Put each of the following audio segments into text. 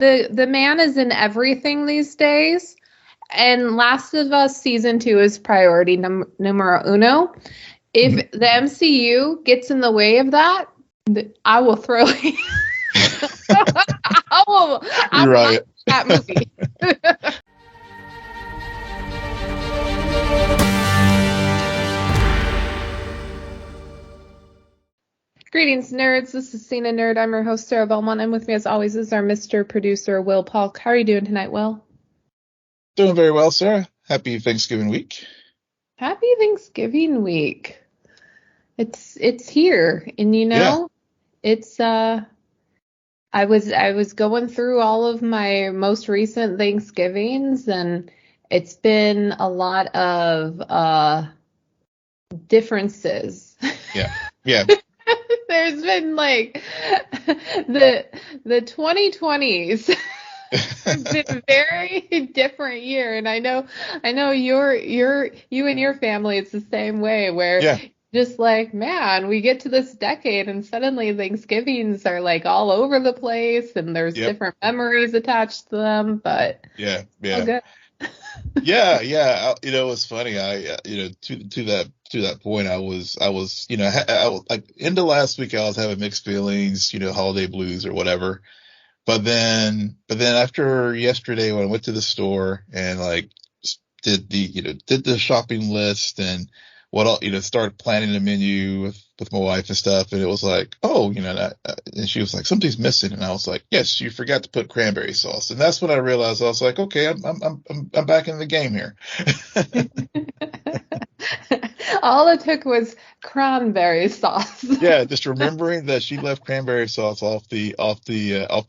The man is in everything these days, and Last of Us season 2 is priority numero uno. If the MCU gets in the way of that, I will throw it. I will right. that movie. Greetings, nerds. This is SNN Nerd. I'm your host, Sarah Belmont, and with me, as always, is our Mr. Producer, Will Polk. How are you doing tonight, Will? Doing very well, Sarah. Happy Thanksgiving week. Happy Thanksgiving week. It's here, and it's I was going through all of my most recent Thanksgivings, and it's been a lot of differences. Yeah. There's been like the 2020s. It's been a very different year, and I know you and your family, it's the same way, where just like, man, we get to this decade and suddenly Thanksgivings are like all over the place, and there's different memories attached to them, but yeah. Good. yeah. It was funny. To that point, I was, like into last week, I was having mixed feelings, holiday blues or whatever. But then after yesterday, when I went to the store and like did the shopping list and started planning the menu with my wife and stuff, and it was like, oh, and she was like, something's missing, and I was like, yes, you forgot to put cranberry sauce, and that's when I realized, I was like, okay, I'm back in the game here. All it took was cranberry sauce. Yeah, just remembering that she left cranberry sauce off the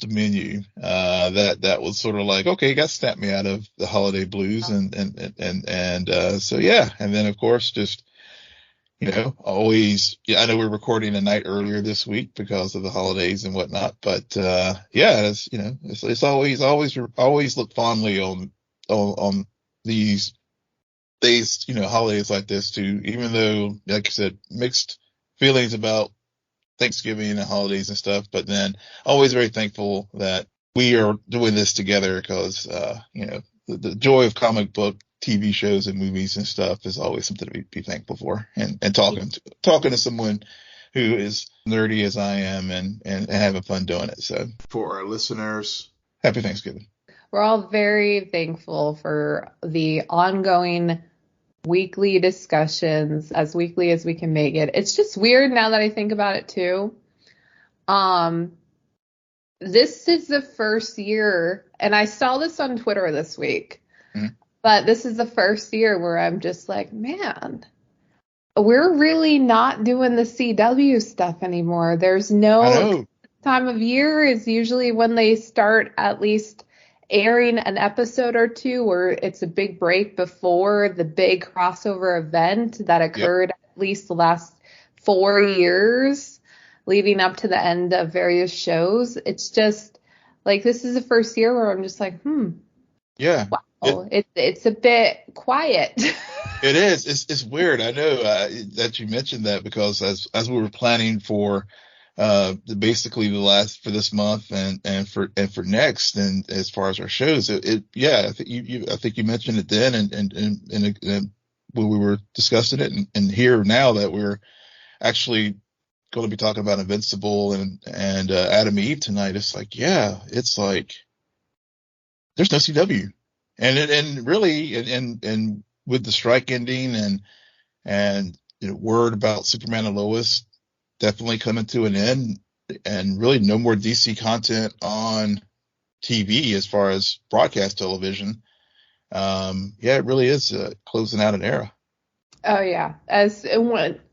menu. That was sort of like, okay, got snapped me out of the holiday blues, so yeah, and then of course just always, I know we're recording a night earlier this week because of the holidays and whatnot, but it's always look fondly on these days, holidays like this too, even though, like I said, mixed feelings about Thanksgiving and holidays and stuff, but then always very thankful that we are doing this together because, the joy of comic book TV shows and movies and stuff is always something to be thankful for, and talking to someone who is nerdy as I am and having fun doing it. So for our listeners, happy Thanksgiving. We're all very thankful for the ongoing weekly discussions, as weekly as we can make it. It's just weird now that I think about it too. This is the first year, and I saw this on Twitter this week, but this is the first year where I'm just like, man, we're really not doing the CW stuff anymore. There's no time of year is usually when they start at least airing an episode or two, where it's a big break before the big crossover event that occurred at least the last 4 years leading up to the end of various shows. It's just like, this is the first year where I'm just like, yeah, wow, it's a bit quiet. It is. It's weird. I know that you mentioned that, because as we were planning for basically the last for this month and for next, and as far as our shows, I think you mentioned it then, and when we were discussing it, and here now that we're actually going to be talking about Invincible and Adam and Eve tonight, it's like there's no CW, and really, and with the strike ending and word about Superman and Lois definitely coming to an end, and really no more DC content on TV as far as broadcast television. It really is closing out an era. Oh yeah,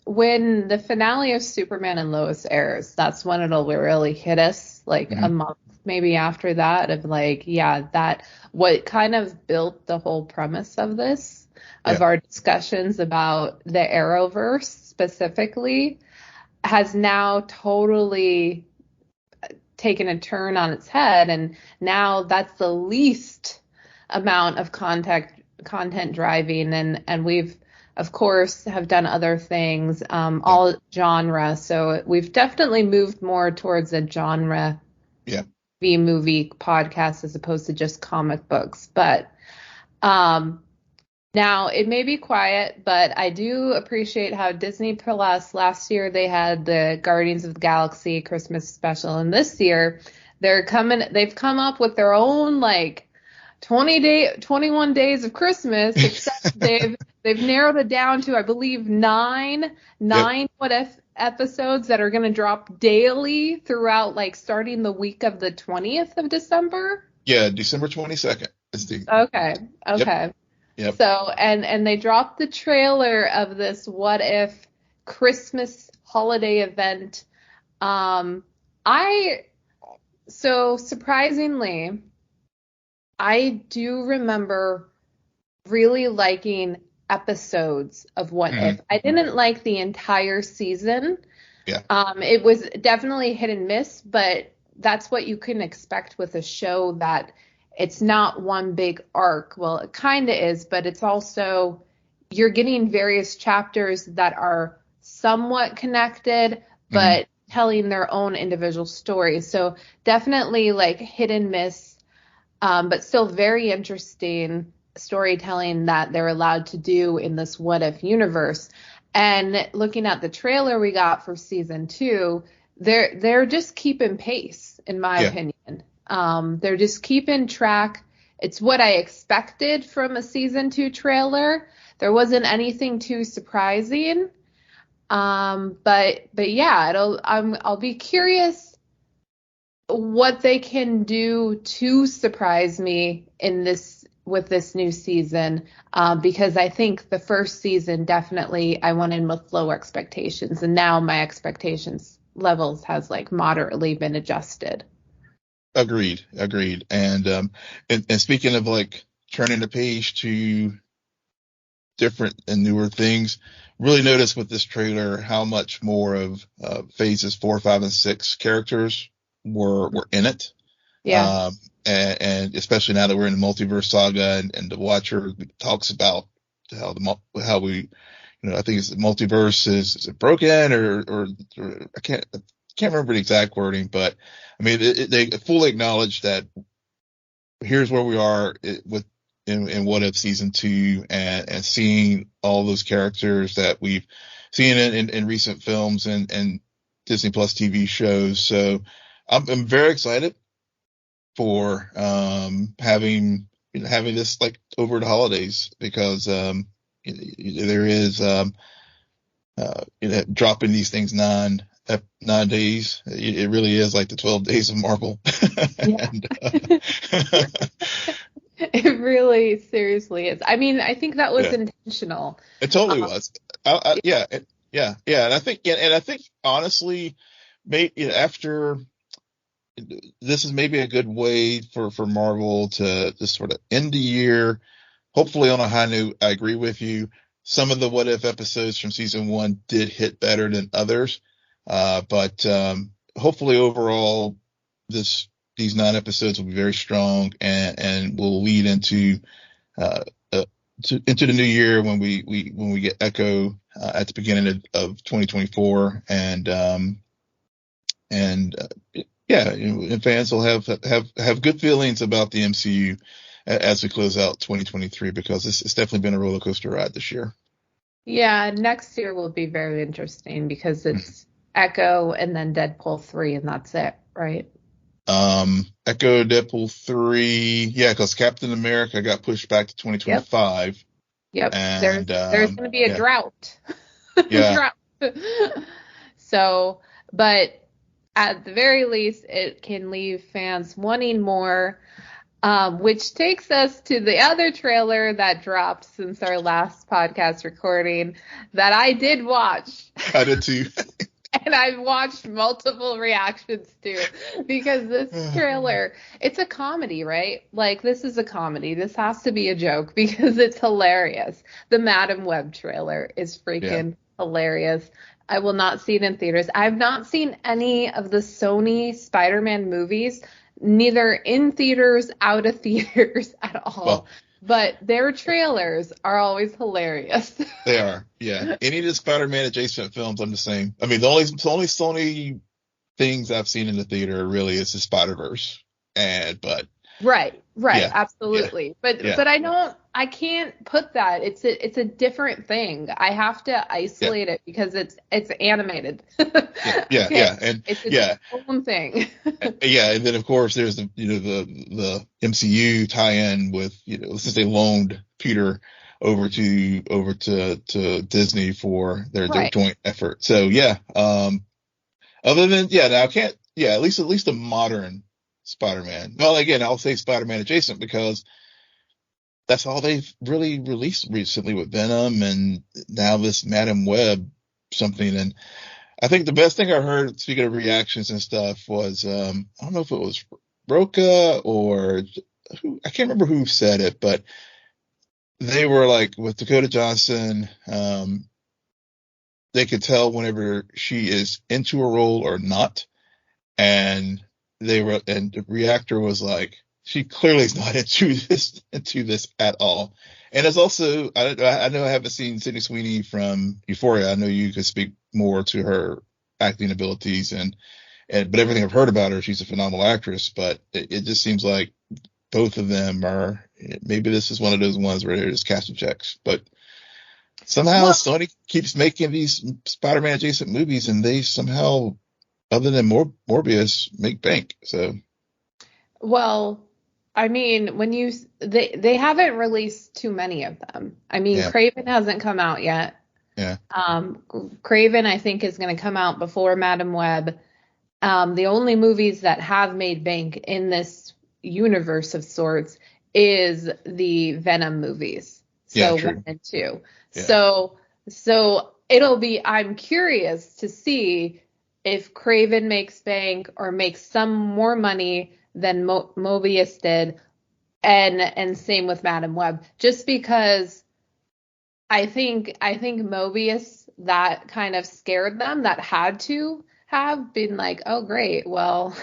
when the finale of Superman and Lois airs, that's when it'll really hit us, like a month maybe after that, of like, that what kind of built the whole premise of this, of our discussions about the Arrowverse specifically, has now totally taken a turn on its head, and now that's the least amount of content driving, and we've of course have done other things, all genre, so we've definitely moved more towards a genre movie podcast as opposed to just comic books. But now it may be quiet, but I do appreciate how Disney Plus last year they had the Guardians of the Galaxy Christmas special, and this year they've come up with their own like 21 days of Christmas, except they've narrowed it down to, I believe, nine What If episodes that are going to drop daily throughout, like starting the week of the 20th of December. Yeah, December 22nd. Okay. Yep. So, and they dropped the trailer of this What If Christmas holiday event. Surprisingly, I do remember really liking episodes of What If. I didn't like the entire season. Yeah. It was definitely hit and miss, but that's what you can expect with a show that it's not one big arc. Well, it kind of is, but it's also, you're getting various chapters that are somewhat connected, but telling their own individual stories. So definitely like hit and miss, but still very interesting storytelling that they're allowed to do in this What If universe. And looking at the trailer we got for season 2, they're just keeping pace, in my opinion. They're just keeping track. It's what I expected from a season 2 trailer. There wasn't anything too surprising. But yeah, I'll be curious what they can do to surprise me with this new season, because I think the first season definitely I went in with low expectations, and now my expectations levels has like moderately been adjusted. Agreed. And speaking of like turning the page to different and newer things, really noticed with this trailer how much more of phases 4, 5, and 6 characters were in it. Yeah. And especially now that we're in the multiverse saga, and the Watcher talks about how we, I think it's the multiverse is it broken or I can't remember the exact wording, but I mean they fully acknowledge that here's where we are in What If season 2, and seeing all those characters that we've seen in recent films and Disney Plus TV shows. So I'm very excited for having this like over the holidays, because there is dropping these things 9 days. It really is like the 12 days of Marvel. Yeah. It really seriously is. I mean, I think that was intentional. It totally was. Yeah. And I think honestly, maybe after this is maybe a good way for Marvel to just sort of end the year, hopefully on a high note. I agree with you. Some of the What If episodes from season 1 did hit better than others. But hopefully overall these 9 episodes will be very strong and will lead into the new year when we get Echo at the beginning of 2024, and fans will have good feelings about the MCU as we close out 2023, because it's definitely been a roller coaster ride this year. Yeah, next year will be very interesting because it's Echo and then Deadpool 3, and that's it, right? Echo, Deadpool 3, because Captain America got pushed back to 2025. Yep. And there's going to be a drought. Yeah. So, but at the very least, it can leave fans wanting more, which takes us to the other trailer that dropped since our last podcast recording that I did watch. I did too. And I've watched multiple reactions too, because this trailer, it's a comedy, right? Like, this is a comedy. This has to be a joke because it's hilarious. The Madam Web trailer is freaking hilarious. I will not see it in theaters. I've not seen any of the Sony Spider-Man movies, neither in theaters, out of theaters at all. Well, but their trailers are always hilarious. They are, yeah. Any of the Spider-Man adjacent films, I'm the same. I mean, the only Sony things I've seen in the theater really is the Spider-Verse. but Right, yeah, absolutely. yeah, But I can't put that. It's a different thing. I have to yeah, isolate it because it's animated. yeah, Okay. and It's its yeah, own thing. yeah, and then of course there's the MCU tie-in with since they loaned Peter over to Disney for their Right. joint effort. So yeah, other than now I can't at least the modern Spider-Man. Well, again, I'll say Spider-Man adjacent because that's all they've really released recently with Venom and now this Madam Web something. And I think the best thing I heard, speaking of reactions and stuff, was I don't know if it was Roca or I can't remember who said it, but they were like with Dakota Johnson, they could tell whenever she is into a role or not, and the reactor was like, she clearly is not into this at all. And it's also, I know I haven't seen Sydney Sweeney from Euphoria. I know you could speak more to her acting abilities but everything I've heard about her, she's a phenomenal actress, but it just seems like both of them maybe this is one of those ones where they're just cashing checks, but somehow Well, Sony keeps making these Spider-Man adjacent movies and they somehow, other than Morbius, make bank. So well, I mean, they haven't released too many of them. I mean, yeah, Craven hasn't come out yet. yeah, Craven, I think, is going to come out before Madam Web. The only movies that have made bank in this universe of sorts is the Venom movies. yeah, So one true. and two. Yeah. So I'm curious to see if Craven makes bank or makes some more money than Mobius did, and same with Madam Web. Just because I think Mobius, that kind of scared them, that had to have been like, oh great, well,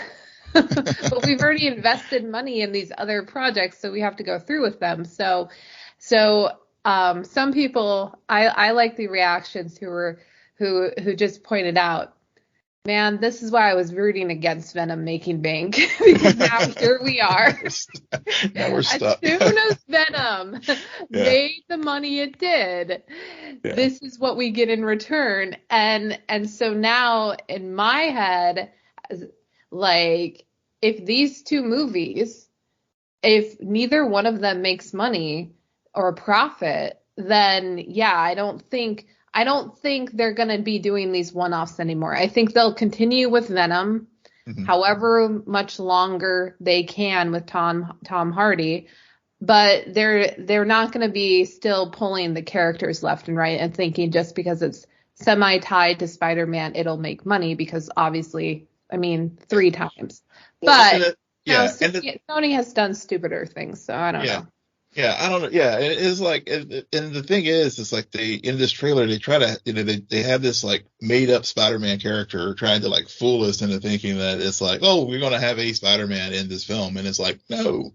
but we've already invested money in these other projects, so we have to go through with them. So some people, I like the reactions who just pointed out, man, this is why I was rooting against Venom making bank because now here we are. Now we're As stuck. soon as Venom Yeah, made the money it did, yeah, this is what we get in return. And so now in my head, like, if these two movies, if neither one of them makes money or profit, then yeah, I don't think they're gonna be doing these one-offs anymore. I think they'll continue with Venom hmm however much longer they can with Tom Hardy, but they're not going to be still pulling the characters left and right and thinking just because it's semi tied to Spider-Man it'll make money, because obviously, I mean, yeah. 3 times. Well, But now yeah, Sony has done stupider things, so I don't yeah, know. yeah. I don't know. Yeah, it's like, and the thing is, it's like in this trailer they try to, they have this like made up Spider-Man character trying to like fool us into thinking that it's like, oh, we're gonna have a Spider-Man in this film, and it's like, no.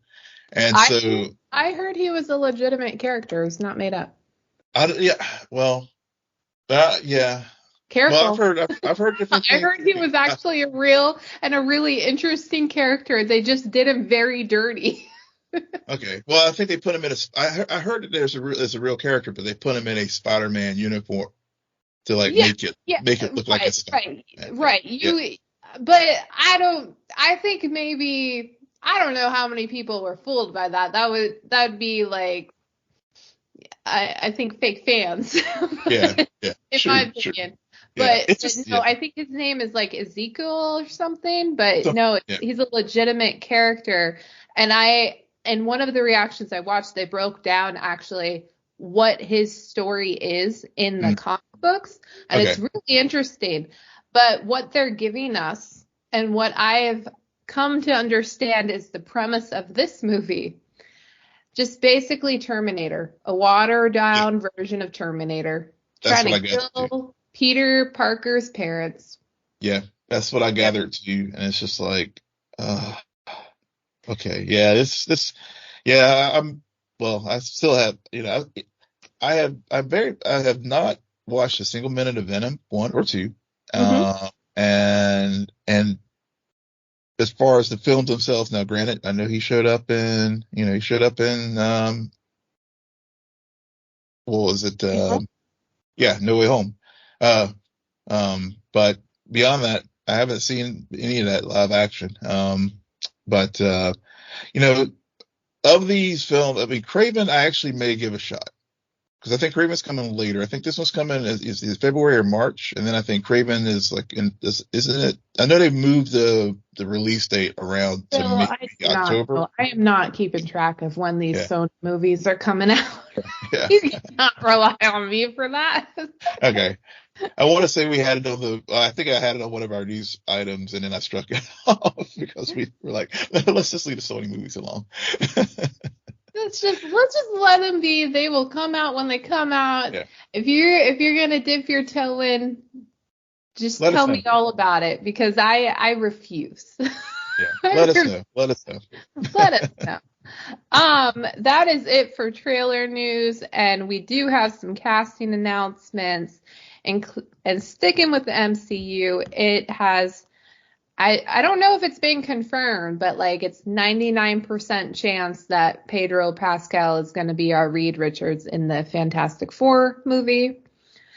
And I so, I heard he was a legitimate character, it's not made up. yeah, well, yeah. Well, Careful. I've heard different I things. heard he was actually a real and a really interesting character. They just did him very dirty. Okay. Well, I think they put him in I heard that there's a real character, but they put him in a Spider-Man uniform to like Yeah, yeah, make it look like right, it's right, Spider-Man. Yeah. right. Yeah. But I think maybe, I don't know how many people were fooled by that. That'd be like, I think fake fans, Yeah. Yeah. in my Sure. Sure. opinion. Yeah. It's But just, no, yeah. I think his name is like Ezekiel or something. But So, no, yeah. he's a legitimate character. And in one of the reactions I watched, they broke down actually what his story is in the Mm, comic books, and it's okay. really interesting. But what they're giving us and what I've come to understand is the premise of this movie. Just basically Terminator, a watered Yeah. down version of Terminator, That's trying what to I gathered too. kill Peter Parker's parents. Yeah. That's what I Yep. gathered too. And it's just like, uh, okay. Yeah. Yeah. Well, I still have, I have not watched a single minute of Venom 1 or 2. Hmm. And as far as the films themselves, now granted, I know he showed up in, what was it? No Way Home. But beyond that, I haven't seen any of that live action. But of these films, I mean, Craven, I actually may give a shot. Because I think Craven's coming later. I think this one's coming is February or March, and then I think Craven is like isn't it? I know they moved the release date around to maybe October. I am not keeping track of when these Sony movies are coming out. Yeah. You cannot rely on me for that. Okay. I want to say we had it I think I had it on one of our news items, and then I struck it off because we were like, let's just leave the Sony movies alone. Let's just let them be. They will come out when they come out. Yeah. If you're gonna dip your toe in, just tell me all about it, because I refuse. Yeah. Let us know. Let us know. That is it for trailer news, and we do have some casting announcements. And sticking with the MCU, it has. I don't know if it's been confirmed, but like it's 99% chance that Pedro Pascal is going to be our Reed Richards in the Fantastic Four movie.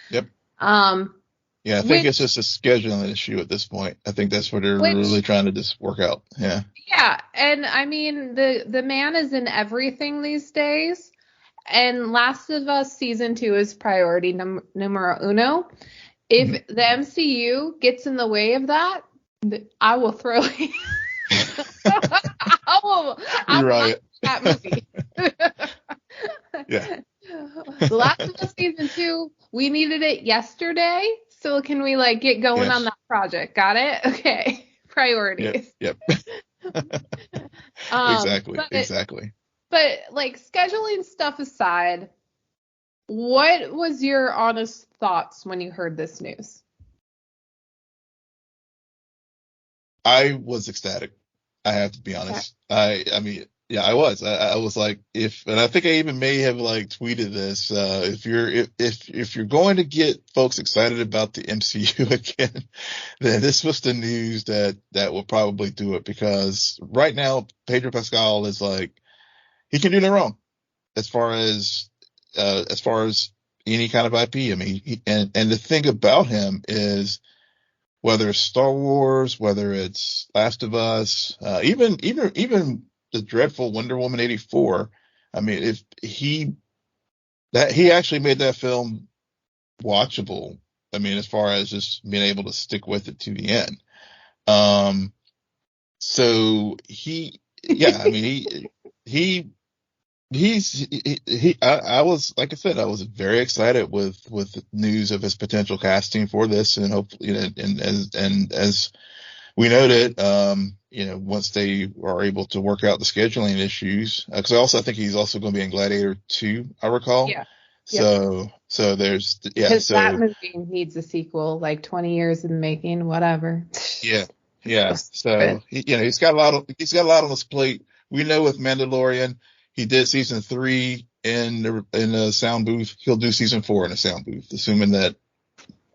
Yep. Yeah, I think it's just a scheduling issue at this point. I think that's what they're really trying to just work out. Yeah. Yeah, and I mean the man is in everything these days, and Last of Us season 2 is priority numero uno. If the MCU gets in the way of that, I will throw it. You're right. That movie. Yeah. The Last of Us season 2, we needed it yesterday. So can we get going on that project? Got it? Okay. Priorities. Yep. Exactly. But scheduling stuff aside, what was your honest thoughts when you heard this news? I was ecstatic. I have to be honest. Okay. I mean, yeah, I was. I was like, and I think I even may have tweeted this. If you're going to get folks excited about the MCU again, then this was the news that will probably do it, because right now Pedro Pascal is he can do no wrong as far as any kind of IP. I mean, and the thing about him is, whether it's Star Wars, whether it's Last of Us, even the dreadful Wonder Woman 84. I mean, if he actually made that film watchable. I mean, as far as just being able to stick with it to the end. So I was, like I said, I was very excited with the news of his potential casting for this, and hopefully, and as we noted, once they are able to work out the scheduling issues, because I think he's also going to be in Gladiator 2, I recall. Yeah. So there's because that movie needs a sequel, 20 years in the making, whatever. Yeah. So he's got a lot on his plate. We know with Mandalorian, he did season 3 in a sound booth. He'll do season 4 in a sound booth, assuming that,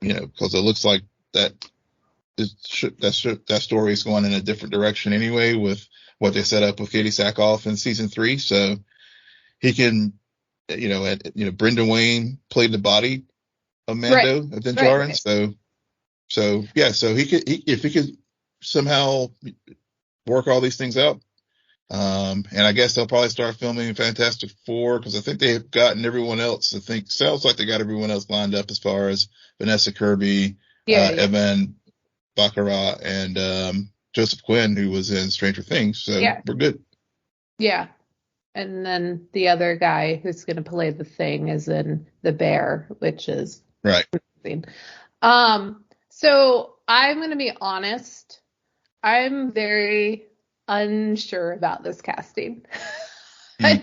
because it looks like that story is going in a different direction anyway with what they set up with Katie Sackhoff in season 3. So he can, Brendan Wayne played the body of Mando of Din Djarin. Right. So if he could somehow work all these things out. And I guess they'll probably start filming Fantastic Four, because I think they've gotten everyone else. Sounds like they got everyone else lined up as far as Vanessa Kirby, Evan Baccarat, and Joseph Quinn, who was in Stranger Things. So we're good. Yeah. And then the other guy who's going to play the Thing is in The Bear, which is right. So I'm going to be honest. I'm very unsure about this casting. I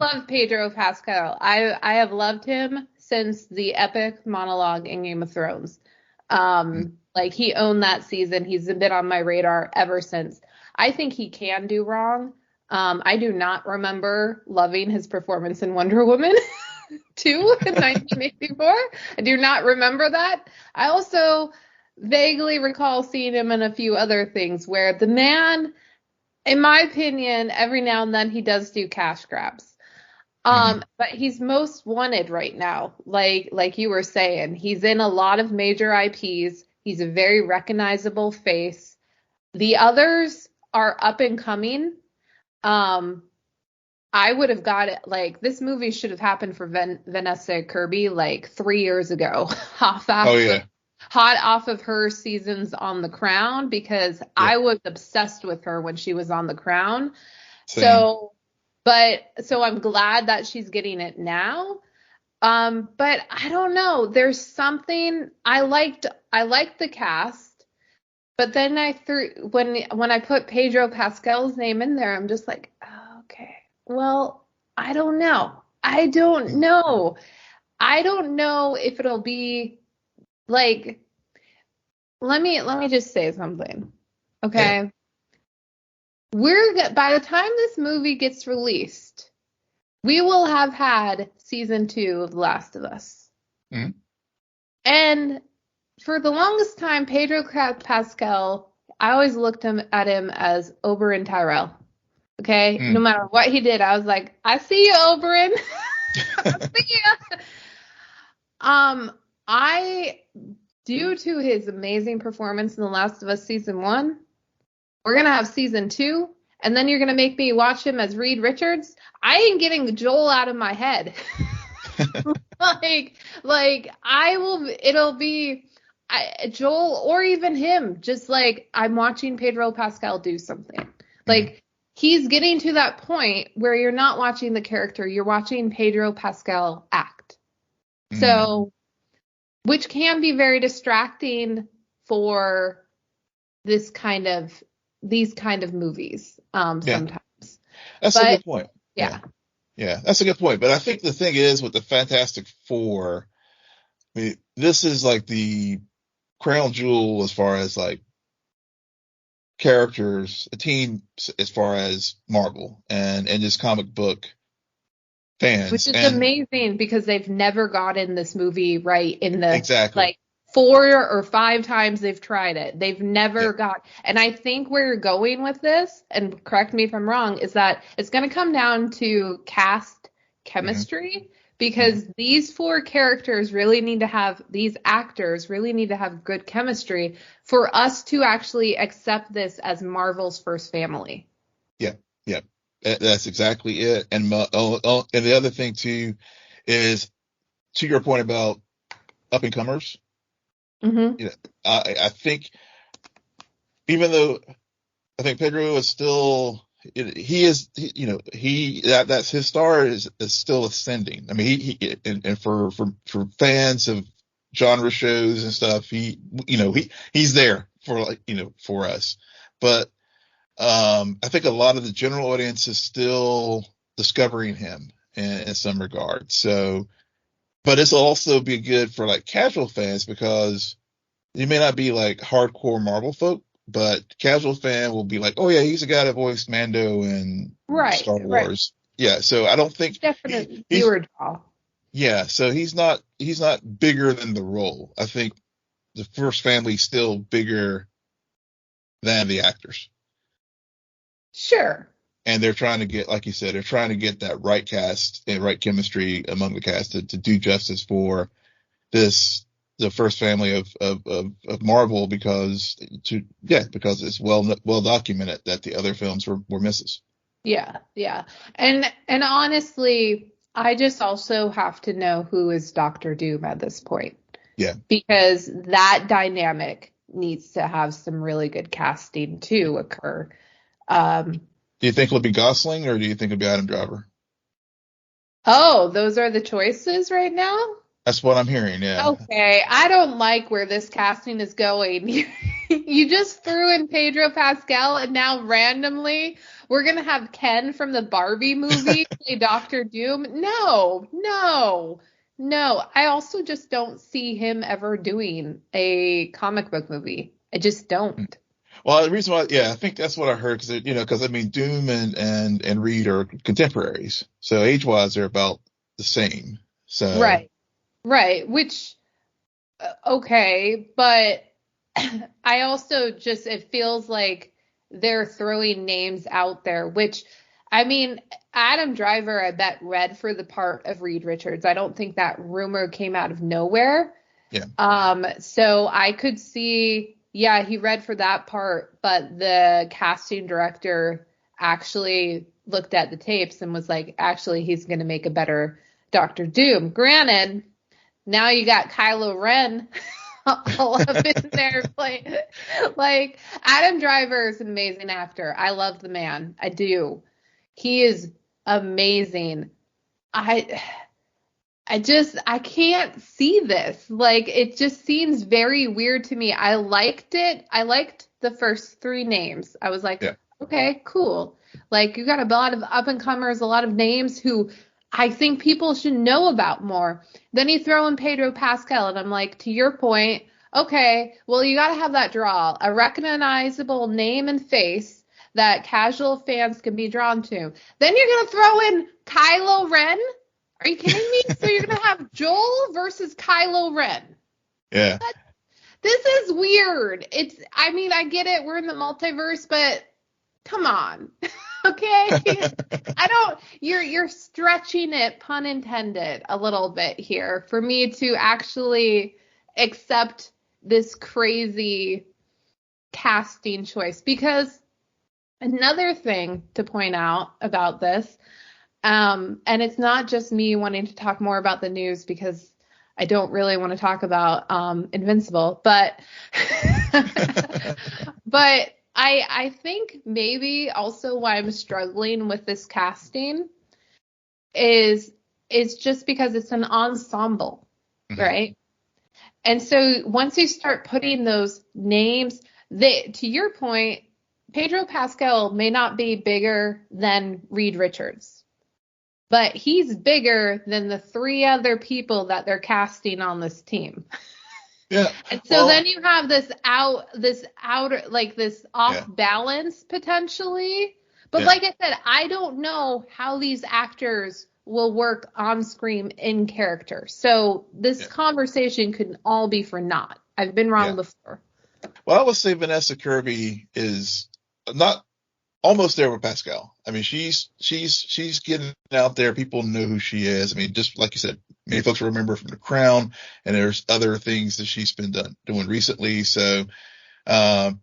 love Pedro Pascal. I have loved him since the epic monologue in Game of Thrones. He owned that season. He's been on my radar ever since. I think he can do wrong. I do not remember loving his performance in Wonder Woman 2 in 1984. I do not remember that. I also vaguely recall seeing him in a few other things where the man, in my opinion, every now and then he does do cash grabs. But he's most wanted right now. Like you were saying, he's in a lot of major IPs. He's a very recognizable face. The others are up and coming. I would have got it, like, this movie should have happened for Vanessa Kirby like 3 years ago. Hot off of her seasons on The Crown, because I was obsessed with her when she was on The Crown. Same. So I'm glad that she's getting it now. But I don't know. There's something I liked the cast, but then when I put Pedro Pascal's name in there, I'm just like, oh, okay. Well, I don't know. I don't know if it'll be like, let me just say something. Okay. Yeah. By the time this movie gets released, we will have had season 2 of The Last of Us. Mm-hmm. And for the longest time, Pedro Pascal, I always looked at him as Oberyn Tyrell. Okay? No matter what he did, I was like, I see you, Oberyn. I see you. Due to his amazing performance in The Last of Us season 1, we're going to have season 2, and then you're going to make me watch him as Reed Richards. I ain't getting Joel out of my head. It'll be Joel or even him. Just like, I'm watching Pedro Pascal do something. Like, he's getting to that point where you're not watching the character, you're watching Pedro Pascal act. So, which can be very distracting for these kind of movies sometimes. That's a good point. Yeah, that's a good point. But I think the thing is with the Fantastic Four, I mean, this is like the crown jewel as far as like characters, a team as far as Marvel and just comic book fans. Which is amazing because they've never gotten this movie right in the exactly. 4 or 5 times they've tried it. They've never got, and I think where you're going with this, and correct me if I'm wrong, is that it's going to come down to cast chemistry, because these 4 characters really need to have, these actors really need to have good chemistry for us to actually accept this as Marvel's first family. Yeah. That's exactly it. And and the other thing too is, to your point about up and comers. I think, even though I think Pedro is still, that's his star is still ascending. I mean, he for fans of genre shows and stuff, he's there for us. But I think a lot of the general audience is still discovering him in some regard. So, but it's also be good for like casual fans, because you may not be like hardcore Marvel folk, but casual fan will be like, oh yeah, he's the guy that voiced Mando in Star Wars. Yeah, so I don't think definitely viewer draw. Yeah, so he's not bigger than the role. I think the first family's still bigger than the actors. Sure. And they're trying to get, like you said, that right cast and right chemistry among the cast to do justice for the first family of Marvel, because it's well documented that the other films were misses. Yeah. And honestly, I just also have to know who is Doctor Doom at this point. Yeah. Because that dynamic needs to have some really good casting to occur. Do you think it'll be Gosling, or do you think it'll be Adam Driver? Oh, those are the choices right now? That's what I'm hearing, yeah. Okay, I don't like where this casting is going. You just threw in Pedro Pascal, and now randomly we're going to have Ken from the Barbie movie play Doctor Doom? No. I also just don't see him ever doing a comic book movie. I just don't. Well, the reason why, I think that's what I heard, because I mean, Doom and Reed are contemporaries, so age-wise they're about the same. So right, which okay, but I also just, it feels like they're throwing names out there, which, I mean, Adam Driver, I bet, read for the part of Reed Richards. I don't think that rumor came out of nowhere. Yeah. So I could see, yeah, he read for that part, but the casting director actually looked at the tapes and was like, actually, he's going to make a better Doctor Doom. Granted, now you got Kylo Ren all up in there playing. Like, Adam Driver is an amazing actor. I love the man. I do. He is amazing. I can't see this. Like, it just seems very weird to me. I liked it. I liked the first three names. I was like, Yeah. okay, cool. Like, you got a lot of up and comers, a lot of names who I think people should know about more. Then you throw in Pedro Pascal, and I'm like, to your point, okay, well, you got to have that draw, a recognizable name and face that casual fans can be drawn to. Then you're going to throw in Kylo Ren? Are you kidding me? So you're going to have Joel versus Kylo Ren. Yeah. This is weird. I mean, I get it. We're in the multiverse, but come on. Okay? You're stretching it, pun intended, a little bit here for me to actually accept this crazy casting choice. Because another thing to point out about this, and it's not just me wanting to talk more about the news because I don't really want to talk about Invincible, but but I think maybe also why I'm struggling with this casting is just because it's an ensemble, right? And so once you start putting those names, to your point, Pedro Pascal may not be bigger than Reed Richards, but he's bigger than the three other people that they're casting on this team. Yeah. And so then you have this outer, like this off balance potentially. But like I said, I don't know how these actors will work on screen in character. So this conversation could all be for naught. I've been wrong before. Well, I would say Vanessa Kirby is not almost there with Pascal. I mean, she's getting out there. People know who she is. I mean, just like you said, many folks remember from The Crown, and there's other things that she's been doing recently. So, and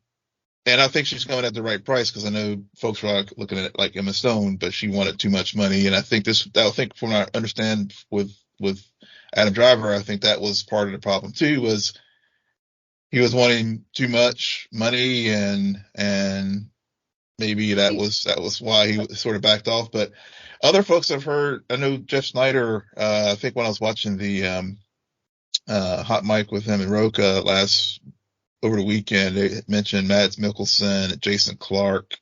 I think she's coming at the right price because I know folks were looking at it like Emma Stone, but she wanted too much money. And I think from what I understand with Adam Driver, I think that was part of the problem too, was he was wanting too much money and maybe that was why he sort of backed off. But other folks I've heard, I know Jeff Snyder, I think when I was watching the Hot Mic with him and Roca over the weekend, they mentioned Mads Mikkelsen, Jason Clarke.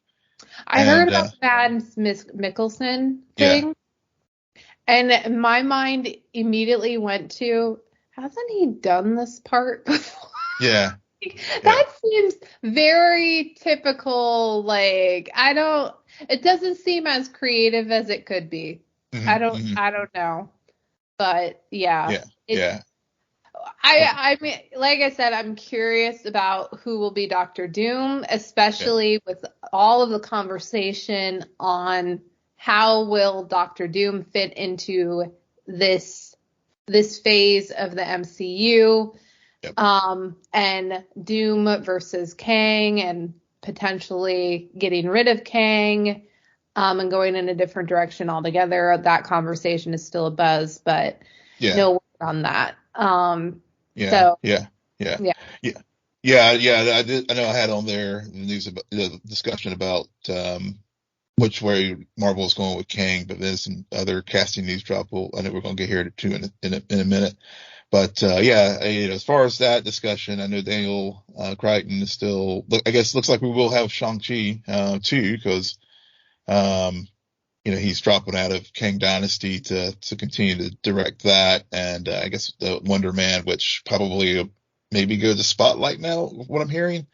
I heard about the Mads Mikkelsen thing, and my mind immediately went to, hasn't he done this part before? Yeah. That seems very typical. Like, it doesn't seem as creative as it could be. I don't know. But yeah. I mean, like I said, I'm curious about who will be Doctor Doom, especially with all of the conversation on how will Doctor Doom fit into this phase of the MCU. And Doom versus Kang and potentially getting rid of Kang and going in a different direction altogether. That conversation is still a buzz, but no word on that. I know I had on there the news about the discussion about which way Marvel is going with Kang, but there's some other casting news drop. I know we're going to get here too in a minute. But as far as that discussion, I know Daniel Crichton is still. I guess looks like we will have Shang-Chi too, because he's dropping out of Kang Dynasty to continue to direct that, and I guess the Wonder Man, which probably maybe go to Spotlight now, what I'm hearing.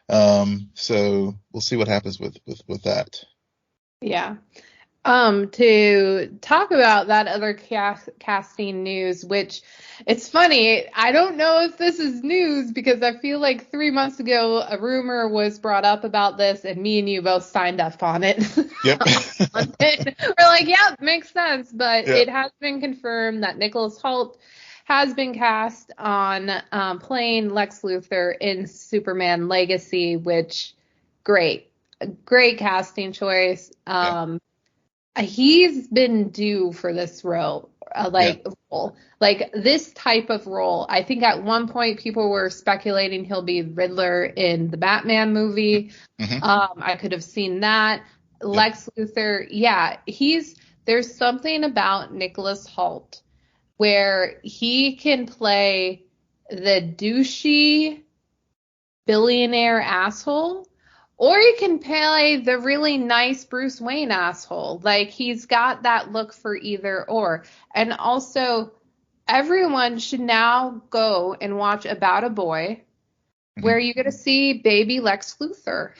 So we'll see what happens with that. Yeah. To talk about that other casting news, which it's funny. I don't know if this is news because I feel like 3 months ago a rumor was brought up about this, and me and you both signed up on it. Yep. We're like, yeah, makes sense. But Yeah. it has been confirmed that Nicholas Hoult has been cast on playing Lex Luthor in Superman Legacy, which great casting choice. He's been due for this role, role, like this type of role. I think at one point people were speculating he'll be Riddler in the Batman movie. I could have seen that. Lex Luthor, there's something about Nicholas Hoult where he can play the douchey billionaire asshole, or he can play the really nice Bruce Wayne asshole. Like, he's got that look for either or. And also, everyone should now go and watch About a Boy, where you get to see baby Lex Luthor.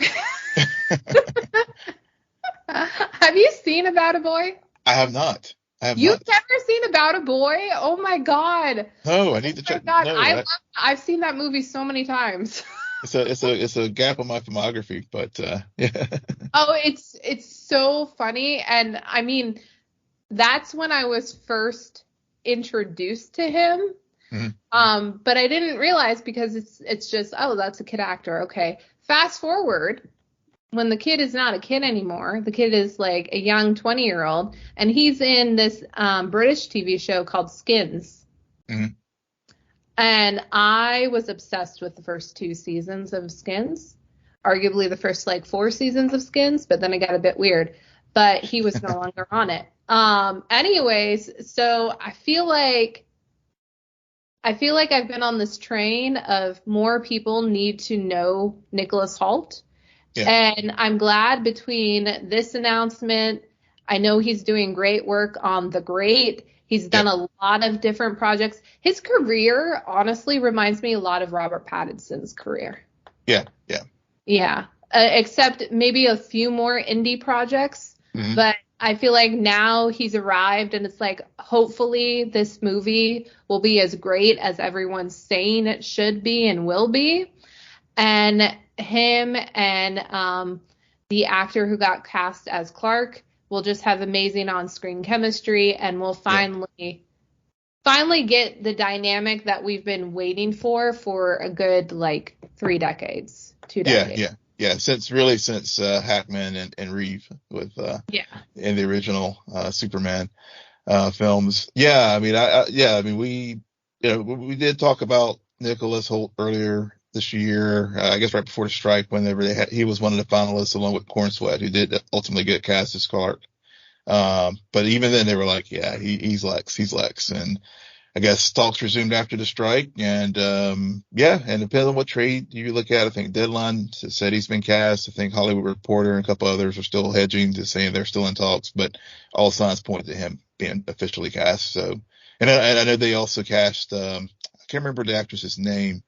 Have you seen About a Boy? I have not. You've never seen About a Boy? Oh my God. No, I need to check. God. No, I've seen that movie so many times. It's a gap on my filmography, but yeah. Oh, it's so funny. And I mean, that's when I was first introduced to him. But I didn't realize because it's just, oh, that's a kid actor. Okay. Fast forward, when the kid is not a kid anymore, the kid is like a young 20-year-old, and he's in this British TV show called Skins. And I was obsessed with the first 2 seasons of Skins, arguably the first 4 seasons of Skins, but then it got a bit weird. But he was no longer on it. Anyways, so I feel like I've been on this train of more people need to know Nicholas Hoult. Yeah. And I'm glad between this announcement, I know he's doing great work on The Great. He's done a lot of different projects. His career, honestly, reminds me a lot of Robert Pattinson's career. Yeah. Except maybe a few more indie projects. But I feel like now he's arrived, and it's like, hopefully this movie will be as great as everyone's saying it should be and will be. And him and the actor who got cast as Clark will just have amazing on-screen chemistry, and we'll finally get the dynamic that we've been waiting for a good 2 decades. Yeah. Since Hackman and Reeve with in the original Superman films. Yeah, I mean, we did talk about Nicholas Hoult earlier this year, I guess right before the strike, whenever he was one of the finalists along with Cornsweat, who did ultimately get cast as Clark. But even then they were like, yeah, he's Lex. And I guess talks resumed after the strike. And, and depending on what trade you look at, I think Deadline said he's been cast. I think Hollywood Reporter and a couple others are still hedging to saying they're still in talks, but all signs point to him being officially cast. So, and I know they also cast, I can't remember the actress's name.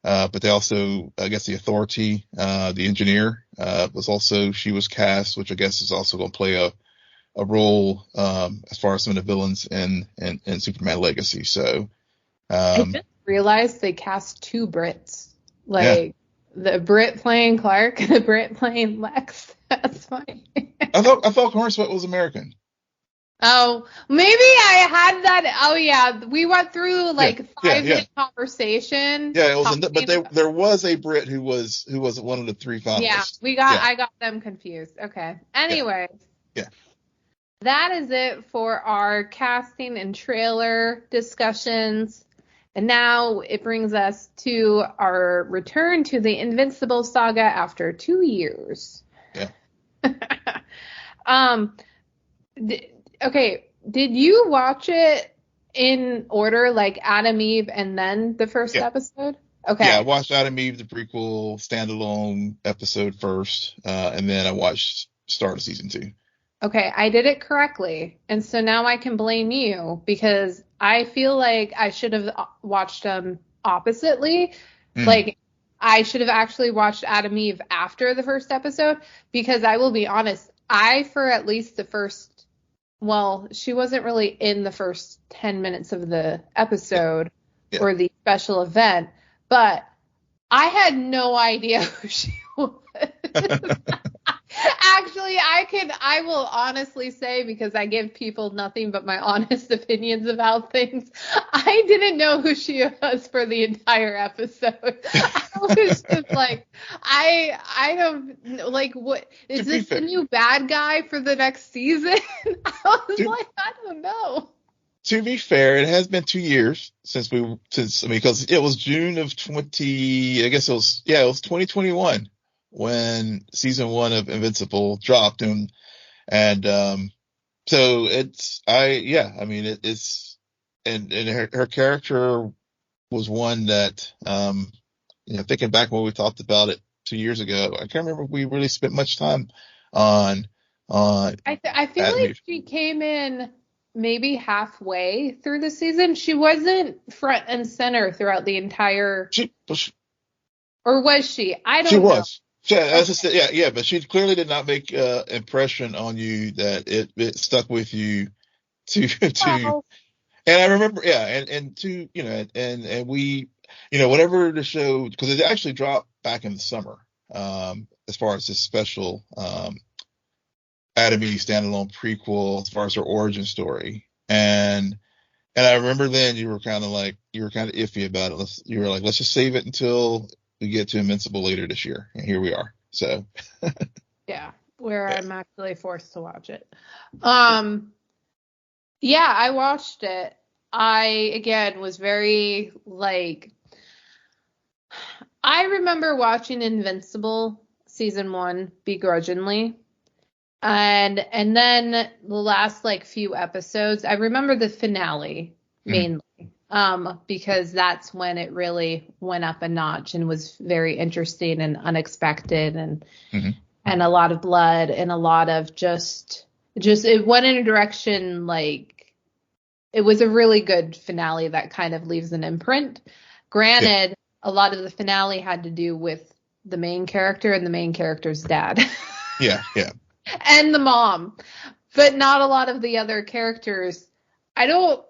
But they also, I guess the Authority, the engineer, she was cast, which I guess is also going to play a role, as far as some of the villains in Superman Legacy. So, I just realized they cast 2 Brits, the Brit playing Clark and the Brit playing Lex. That's funny. I thought Hornswet was American. Oh, maybe I had that. Oh yeah, we went through 5-minute conversation. Yeah, it was, but there was a Brit who was one of the 3 finalists. Yeah, I got them confused. Okay. Anyways. Yeah. That is it for our casting and trailer discussions. And now it brings us to our return to the Invincible saga after 2 years. Yeah. Okay, did you watch it in order, like Adam Eve and then the first episode? Okay. Yeah, I watched Adam Eve, the prequel standalone episode first, and then I watched start of season 2. Okay, I did it correctly, and so now I can blame you because I feel like I should have watched them oppositely. Like, I should have actually watched Adam Eve after the first episode because I will be honest, for at least the first, well, she wasn't really in the first 10 minutes of the episode or the special event, but I had no idea who she was. Actually, I will honestly say, because I give people nothing but my honest opinions about things, I didn't know who she was for the entire episode. I was just like, I don't know, like, what is this the new bad guy for the next season? I was like, I don't know. To be fair, it has been 2 years because it was June of 2021 when season 1 of Invincible dropped, and so it's her character was one that thinking back when we talked about it 2 years ago, I can't remember if we really spent much time on. I feel like she came in maybe halfway through the season. She wasn't front and center throughout the entire. Or was she? I don't know. She was. But she clearly did not make impression on you that it stuck with you to. And I remember, and we, whenever the show, because it actually dropped back in the summer, as far as this special Adam Eve standalone prequel, as far as her origin story, and I remember then you were kind of iffy about it. You were like, let's just save it until we get to Invincible later this year, and here we are. So I'm actually forced to watch it. I watched it. I again was very I remember watching Invincible season 1 begrudgingly, and then the last few episodes. I remember the finale mainly. Because that's when it really went up a notch and was very interesting and unexpected, and a lot of blood and a lot of just it went in a direction it was a really good finale that kind of leaves an imprint. Granted, a lot of the finale had to do with the main character and the main character's dad. And the mom, but not a lot of the other characters. I don't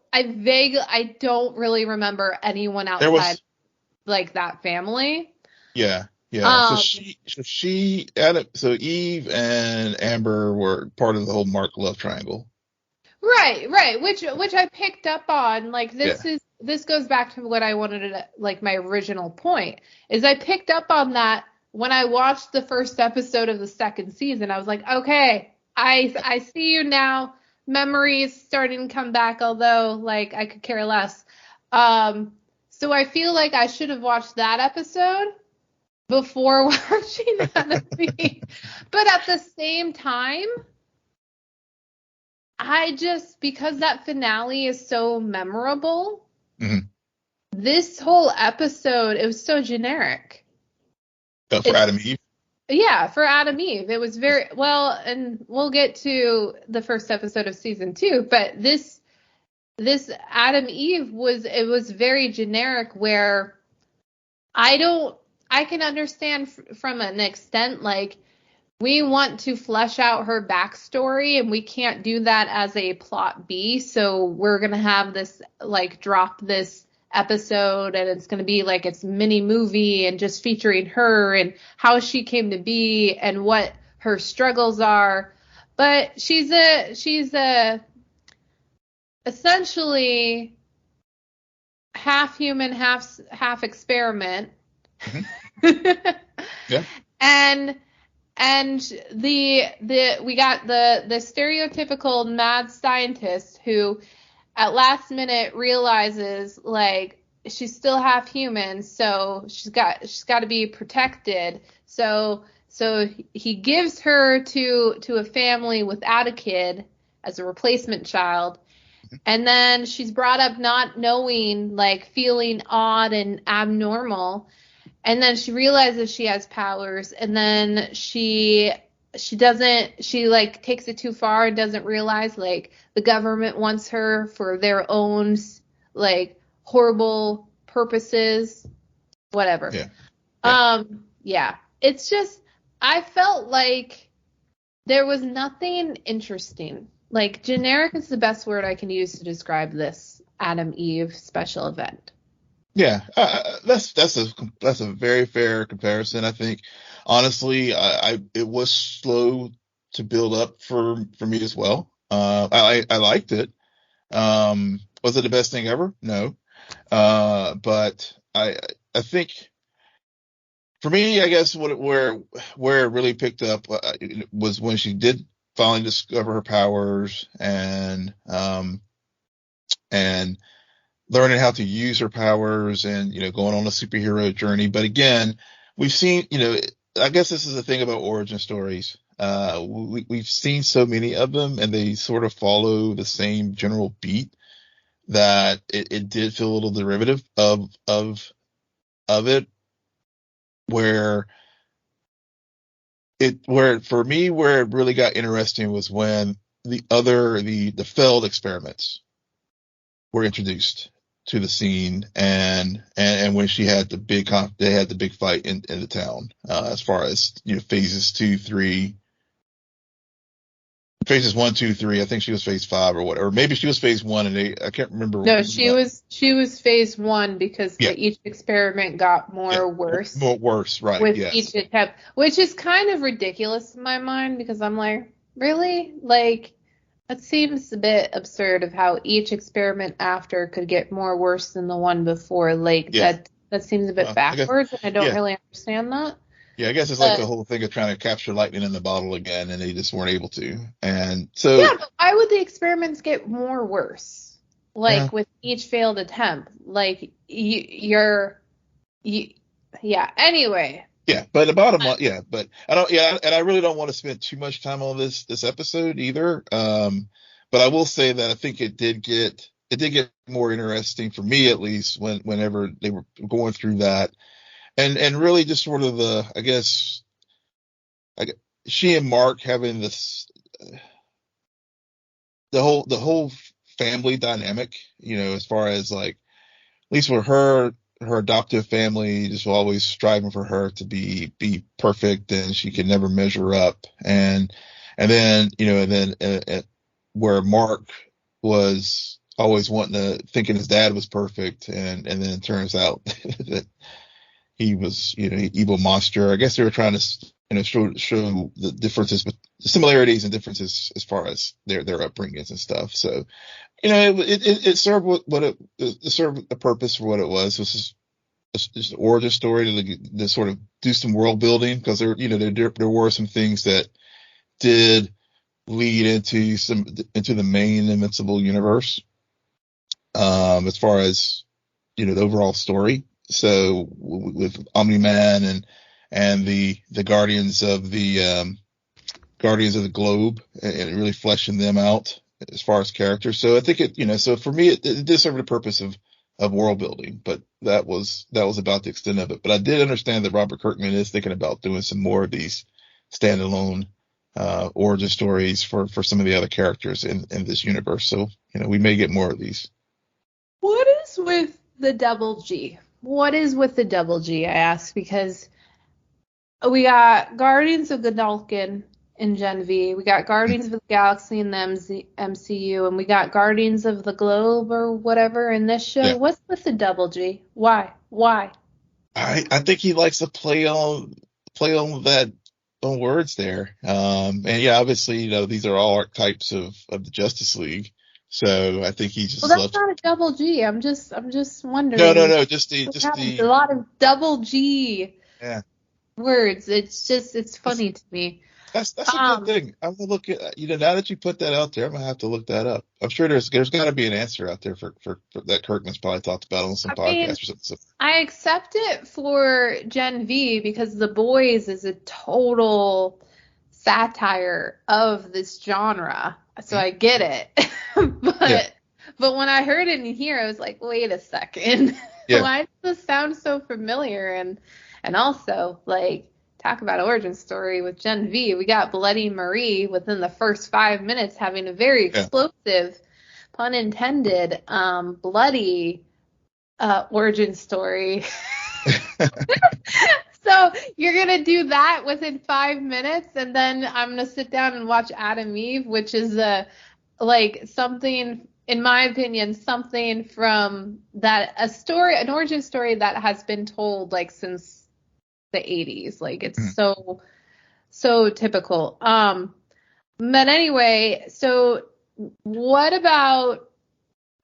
really remember anyone outside that family. So Eve and Amber were part of the whole Mark love triangle. Right. Which I picked up on. This goes back to what I wanted to, my original point is I picked up on that when I watched the first episode of the second season. I was like, okay, I see you now. Memories starting to come back, although I could care less. So I feel like I should have watched that episode before watching Adam Eve. But at the same time, because that finale is so memorable, this whole episode, it was so generic. For Adam Eve? Yeah, for Adam Eve. It was very well, and we'll get to the first episode of season 2, but this Adam Eve was very generic, where I can understand from an extent, we want to flesh out her backstory and we can't do that as a plot B, so we're going to have this drop this episode and it's going to be it's mini movie and just featuring her and how she came to be and what her struggles are. But she's a essentially half human, half experiment. And we got the stereotypical mad scientist who at last minute realizes she's still half human, so she's got to be protected. So he gives her to a family without a kid as a replacement child. And then she's brought up not knowing, feeling odd and abnormal. And then she realizes she has powers, and then she takes it too far and doesn't realize the government wants her for their own horrible purposes, whatever. It's just, I felt There was nothing interesting. Like, generic is the best word I can use to describe this Adam Eve special event. Yeah, that's a very fair comparison. I think honestly, it was slow to build up for me as well. I liked it. Was it the best thing ever? No. But I think for me, I guess where it really picked up was when she did finally discover her powers and learning how to use her powers and, going on a superhero journey. But again, we've seen, I guess this is the thing about origin stories. We've seen so many of them and they sort of follow the same general beat that it did feel a little derivative of it, where for me, where it really got interesting was when the failed experiments were introduced to the scene, and when she had they had the big fight in the town, as far as, phases 2, 3, phases 1, 2, 3. I think she was phase 5 or whatever. Maybe she was phase 1 and I can't remember. No, she was phase 1 because Yeah. each experiment got more worse. More worse, right? With yes. each attempt, which is kind of ridiculous in my mind because I'm like, really? Like, that seems a bit absurd of how each experiment after could get more worse than the one before. Like, that seems a bit backwards, and I don't really understand that. Yeah, I guess it's like the whole thing of trying to capture lightning in the bottle again, and they just weren't able to. And so, yeah, but why would the experiments get more worse? Like, with each failed attempt, like yeah. Anyway. Yeah, but the bottom line, but I don't, and I really don't want to spend too much time on this episode either. But I will say that I think it did get more interesting for me, at least, whenever they were going through that. And really just sort of I guess, she and Mark having this, the whole family dynamic, as far as like, at least with her adoptive family just always striving for her to be perfect, and she could never measure up. And then, where Mark was always thinking his dad was perfect. And then it turns out that he was, evil monster. I guess they were trying to, show the differences, but the similarities and differences as far as their upbringings and stuff. So, it served it served a purpose for what it was. This is just an origin story to sort of do some world building, because there were some things that did lead into the main Invincible universe, as far as, the overall story. So with Omni-Man and the Guardians of the Globe, and really fleshing them out as far as characters. So I think so for me, it did serve the purpose of world building, but that was about the extent of it. But I did understand that Robert Kirkman is thinking about doing some more of these standalone origin stories for some of the other characters in this universe. So, we may get more of these. What is with the double G? What is with the double G, I ask, because we got Guardians of Godolphin in Gen V, we got Guardians of the Galaxy in the MCU, and we got Guardians of the Globe or whatever in this show. Yeah. What's with the double G? Why? I think he likes to play on that on words there. And yeah, obviously, these are all archetypes of the Justice League. So I think he just that's not a double G. I'm just wondering. No. Just the a lot of double G. Yeah. Words. It's funny to me. That's a good thing. I'm gonna look at, now that you put that out there, I'm gonna have to look that up. I'm sure there's got to be an answer out there for that Kirkman's probably talked about on some podcast or something. I accept it for Gen V because The Boys is a total satire of this genre, so I get it. But when I heard it in here, I was like, wait a second, why does this sound so familiar? And also, like, talk about origin story with Gen V. We got Bloody Marie within the first 5 minutes having a very explosive, pun intended, bloody origin story. So you're gonna do that within 5 minutes, and then I'm gonna sit down and watch Adam Eve, which is something, in my opinion, something from an origin story that has been told like since the 80s. Like it's so typical. But anyway, so what about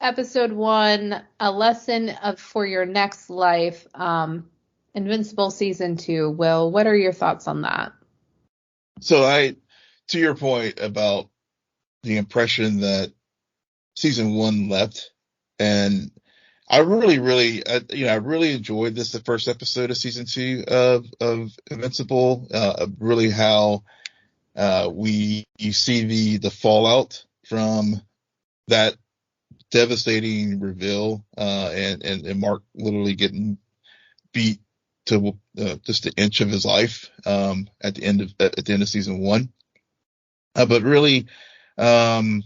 episode 1, a lesson for your next life? Invincible season 2. Will, what are your thoughts on that? So to your point about the impression that season 1 left, and I really enjoyed the first episode of season 2 of Invincible. Really how you see the fallout from that devastating reveal, and Mark literally getting beat to just an inch of his life at the end of season 1. But really, so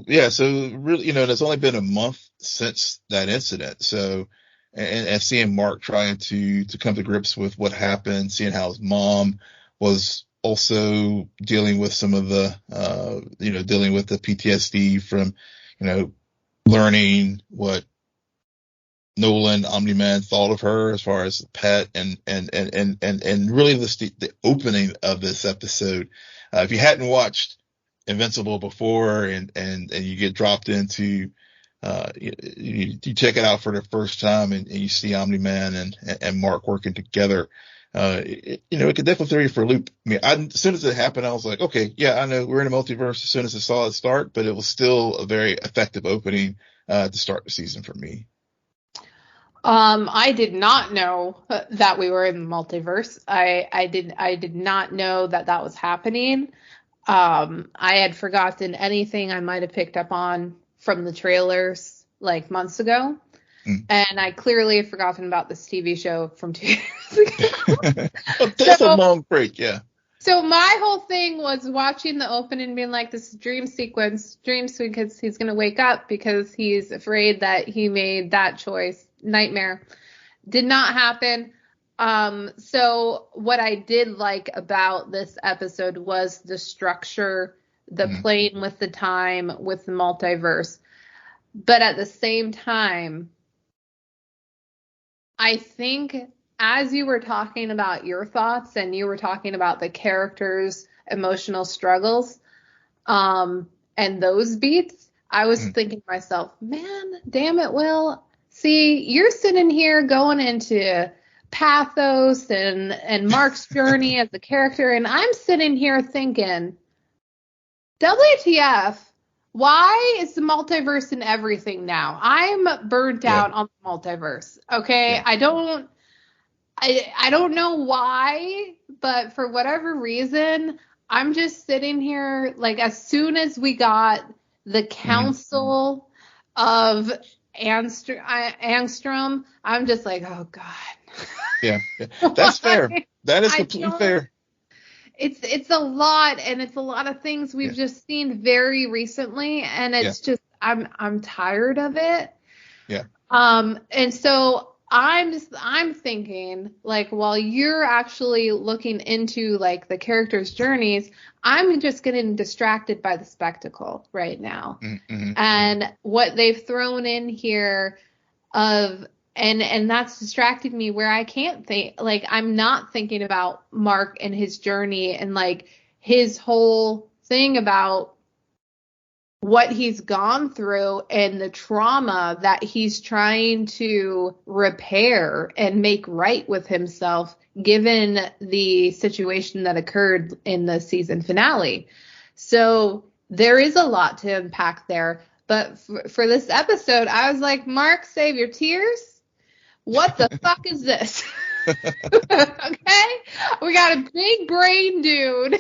really, it's only been a month since that incident. So, and seeing Mark trying to come to grips with what happened, seeing how his mom was also dealing with some of the, dealing with the PTSD from, learning what Nolan Omni-Man thought of her as far as pet, and really the opening of this episode. If you hadn't watched Invincible before and you get dropped into, you check it out for the first time and you see Omni-Man and Mark working together. It could definitely throw you for a loop. I mean, as soon as it happened, I was like, okay, yeah, I know we're in a multiverse as soon as I saw it start, but it was still a very effective opening to start the season for me. I did not know that we were in the multiverse. I did not know that was happening. I had forgotten anything I might have picked up on from the trailers like months ago. And I clearly have forgotten about this TV show from 2 years ago. That's a long break, yeah. So my whole thing was watching the open and being like, this dream sequence because he's going to wake up because he's afraid that he made that choice. Nightmare. Did not happen. So what I did like about this episode was the structure, the playing with the time, with the multiverse. But at the same time, I think as you were talking about your thoughts and you were talking about the characters' emotional struggles, and those beats, I was thinking to myself, man, damn it, Will. See, you're sitting here going into pathos and Mark's journey as a character, and I'm sitting here thinking, WTF, why is the multiverse in everything now? I'm burnt out on the multiverse, okay? Yeah. I don't know why, but for whatever reason, I'm just sitting here, like, as soon as we got the council of Angstrom, I'm just like, oh God. Yeah. That's fair. That is completely fair. It's a lot, and it's a lot of things we've just seen very recently, and it's just I'm tired of it. Yeah. And so I'm thinking, like, while you're actually looking into like the characters' journeys, I'm just getting distracted by the spectacle right now. And what they've thrown in here and that's distracting me where I can't think, like, I'm not thinking about Mark and his journey and like his whole thing about what he's gone through and the trauma that he's trying to repair and make right with himself, given the situation that occurred in the season finale. So there is a lot to unpack there. But for this episode, I was like, Mark, save your tears. What the fuck is this? Okay? We got a big brain dude.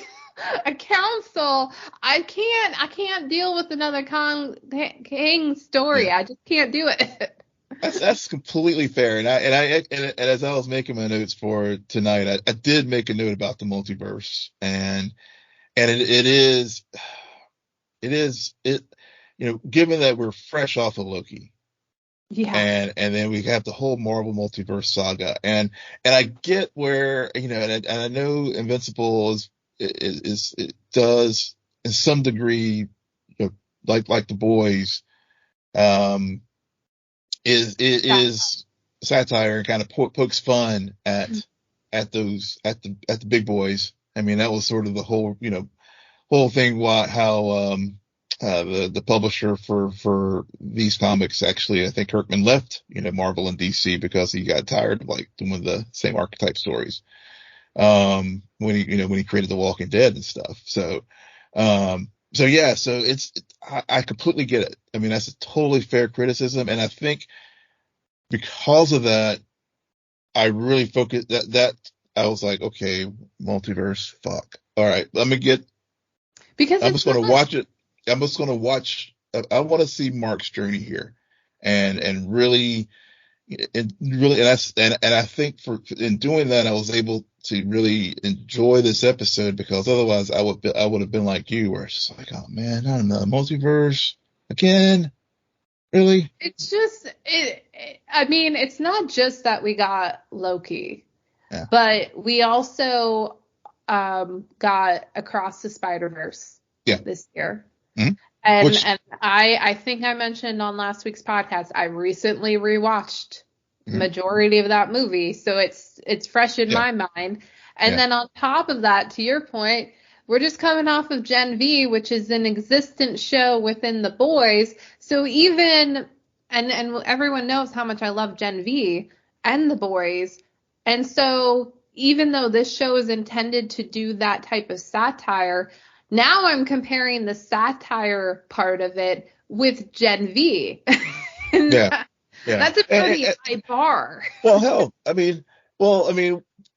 A council. I can't deal with another Kang story. Yeah. I just can't do it. That's completely fair. And as I was making my notes for tonight, I did make a note about the multiverse, and it is given that we're fresh off of Loki, Yeah. And then we have the whole Marvel multiverse saga. And I get where, and I know Invincible it does in some degree, like the boys, um, is satire and kind of pokes fun at the big boys. I mean, that was sort of the whole thing. How the publisher for these comics, actually, I think Kirkman left Marvel and DC because he got tired of like doing the same archetype stories. When he created The Walking Dead and stuff. So yeah, so I completely get it. I mean, that's a totally fair criticism, and I think because of that, I really focused that I was like, okay, multiverse, fuck. All right, Because I'm it's just going to not. watch it. I'm just going to watch. I want to see Mark's journey here, and really, and I think in doing that, I was able to really enjoy this episode, because otherwise I would have been like you, where it's just like, oh man, I don't know, multiverse again, really? It's just I mean, it's not just that we got Loki, Yeah, but we also got Across the Spider-Verse yeah. this year. Mm-hmm. And Which, I think I mentioned on last week's podcast, I recently rewatched mm-hmm. majority of that movie, so it's fresh in Yeah, my mind. And yeah, then on top of that, to your point, we're just coming off of Gen V, which is an existent show within the boys. So even and everyone knows how much I love Gen V and the boys. And so even though this show is intended to do that type of satire, now I'm comparing the satire part of it with Gen V. And yeah, yeah. that's a pretty high bar. Well, hell, I mean,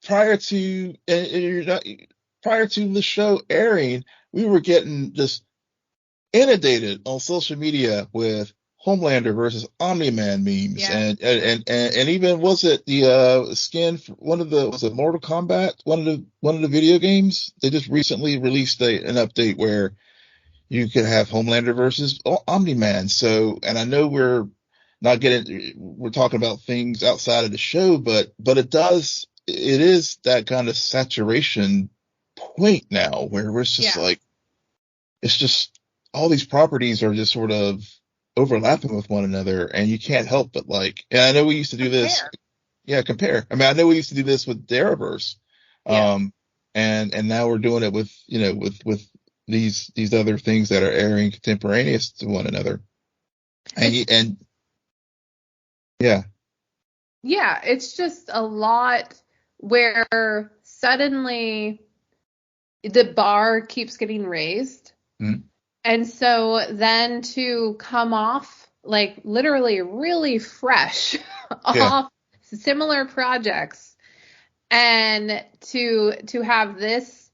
prior to you're not, prior to the show airing, we were getting just inundated on social media with Homelander versus Omni-Man memes, Yeah. and even, was it the skin for was it Mortal Kombat, one of the video games? They just recently released an update where you could have Homelander versus Omni-Man. So, and I know we're talking about things outside of the show, but it is that kind of saturation point now where it's just Yeah. like, it's just all these properties are just sort of overlapping with one another, and you can't help but like, and I know we used to do this. Compare. Yeah, compare. I mean, I know we used to do this with the Arrowverse. Yeah. And now we're doing it with, with these other things that are airing contemporaneous to one another. And yeah, Yeah, it's just a lot where suddenly the bar keeps getting raised. mm, And so then to come off like literally really fresh yeah, off similar projects and to have this,